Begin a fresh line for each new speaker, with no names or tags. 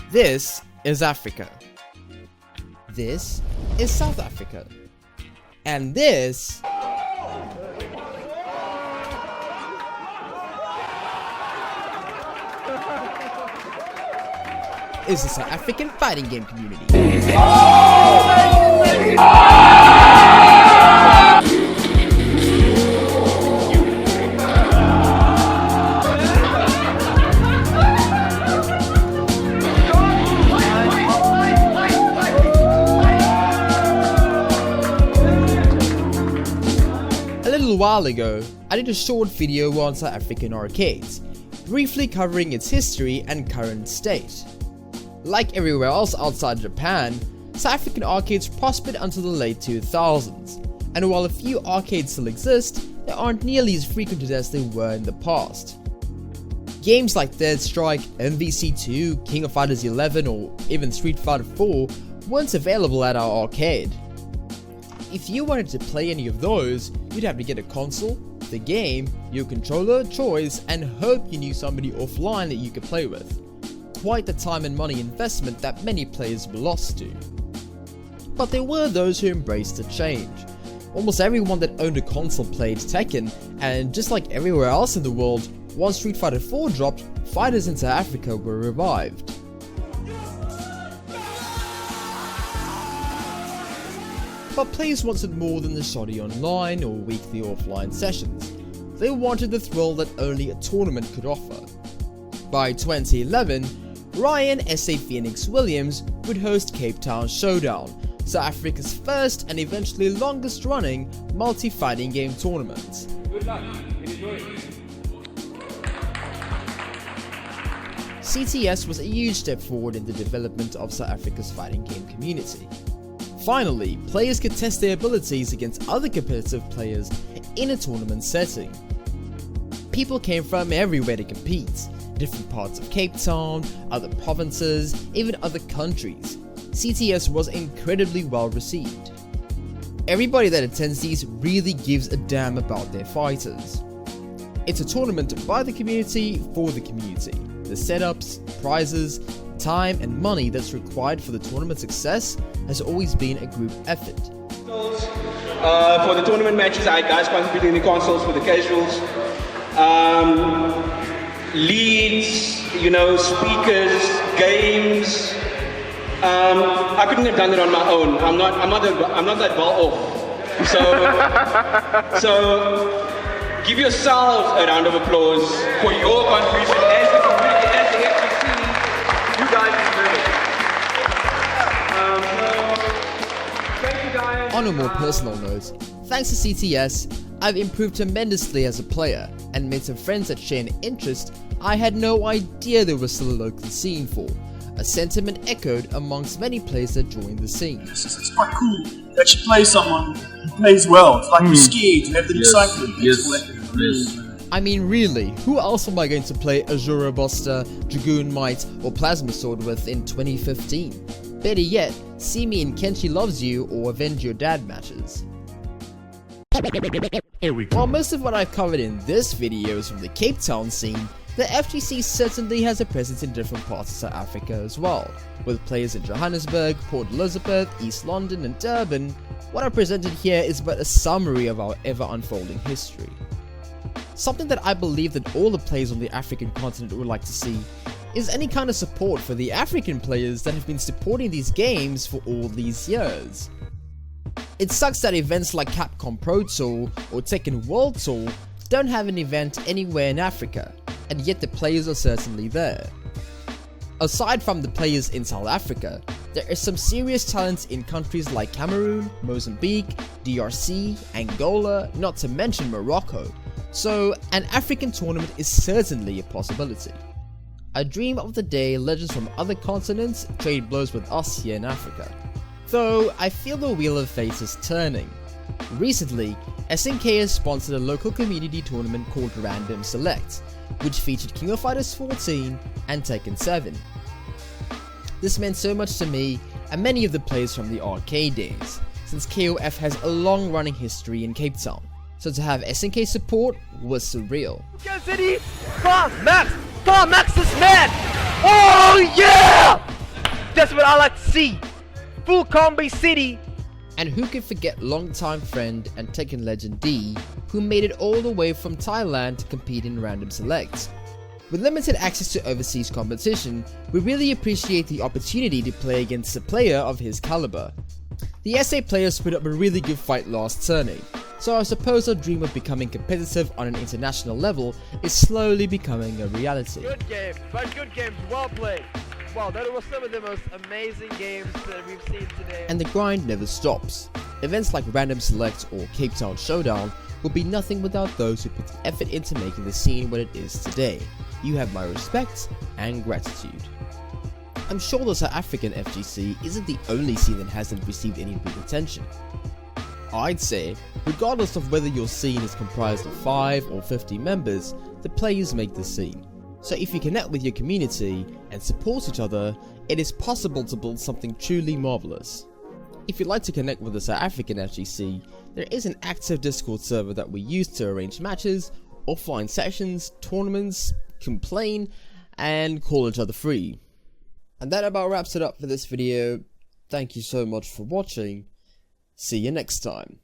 This is Africa. This is South Africa. And this is the South African fighting game community. A little while ago, I did a short video on South African arcades, briefly covering its history and current state. Like everywhere else outside Japan, South African arcades prospered until the late 2000s, and while a few arcades still exist, they aren't nearly as frequented as they were in the past. Games like Third Strike, MVC2, King of Fighters 11, or even Street Fighter 4 weren't available at our arcade. If you wanted to play any of those, you'd have to get a console, the game, your controller of choice, and hope you knew somebody offline that you could play with. Quite the time and money investment that many players were lost to. But there were those who embraced the change. Almost everyone that owned a console played Tekken, and just like everywhere else in the world, once Street Fighter 4 dropped, fighters in South Africa were revived. But players wanted more than the shoddy online or weekly offline sessions. They wanted the thrill that only a tournament could offer. By 2011, Ryan SA Phoenix Williams would host Cape Town Showdown, South Africa's first and eventually longest running multi-fighting game tournament.
Good luck, enjoy.
CTS was a huge step forward in the development of South Africa's fighting game community. Finally, players could test their abilities against other competitive players in a tournament setting. People came from everywhere to compete. Different parts of Cape Town, other provinces, even other countries. CTS was incredibly well received. Everybody that attends these really gives a damn about their fighters. It's a tournament by the community for the community. The setups, prizes, time and money that's required for the tournament success has always been a group effort.
For the tournament matches, I had guys contributing the consoles for the casuals. Leads, speakers, games. I couldn't have done it on my own. I'm not that well off. So give yourselves a round of applause for your contribution as the community, as the FGC. You guys deserve it. Thank you guys.
On a more personal note, thanks to CTS, I've improved tremendously as a player and made some friends that share an interest I had no idea there was still a local scene for, a sentiment echoed amongst many players that joined the scene.
It's quite cool that you play someone who plays well. It's like you're scared, you have the excitement.
Yes.
I mean, really, who else am I going to play Azura Buster, Dragoon Might, or Plasma Sword with in 2015? Better yet, see me in Kenshi Loves You or Avenge Your Dad matches. While most of what I've covered in this video is from the Cape Town scene, the FGC certainly has a presence in different parts of South Africa as well, with players in Johannesburg, Port Elizabeth, East London and Durban. What I presented here is but a summary of our ever-unfolding history. Something that I believe that all the players on the African continent would like to see is any kind of support for the African players that have been supporting these games for all these years. It sucks that events like Capcom Pro Tour or Tekken World Tour don't have an event anywhere in Africa, and yet the players are certainly there. Aside from the players in South Africa, there is some serious talent in countries like Cameroon, Mozambique, DRC, Angola, not to mention Morocco, so an African tournament is certainly a possibility. I dream of the day legends from other continents trade blows with us here in Africa. Though I feel the wheel of fate is turning. Recently, SNK has sponsored a local community tournament called Random Select, which featured King of Fighters 14 and Tekken 7. This meant so much to me and many of the players from the arcade days, since KOF has a long running history in Cape Town, so to have SNK support was surreal.
City, Max this man! Oh yeah!
just what I like to see. Full Combi City.
And who can forget longtime friend and Tekken legend D, who made it all the way from Thailand to compete in Random Select. With limited access to overseas competition, we really appreciate the opportunity to play against a player of his caliber. The SA players put up a really good fight last tourney, so I suppose our dream of becoming competitive on an international level is slowly becoming a reality.
Good game, but good games, well played. Wow, that was some of the most amazing games that we've seen today.
And the grind never stops. Events like Random Select or Cape Town Showdown would be nothing without those who put the effort into making the scene what it is today. You have my respect and gratitude. I'm sure the South African FGC isn't the only scene that hasn't received any big attention. I'd say, regardless of whether your scene is comprised of 5 or 50 members, the players make the scene. So if you connect with your community and support each other, it is possible to build something truly marvelous. If you'd like to connect with the South African FGC, there is an active Discord server that we use to arrange matches, offline sessions, tournaments, complain, and call each other free. And that about wraps it up for this video. Thank you so much for watching. See you next time.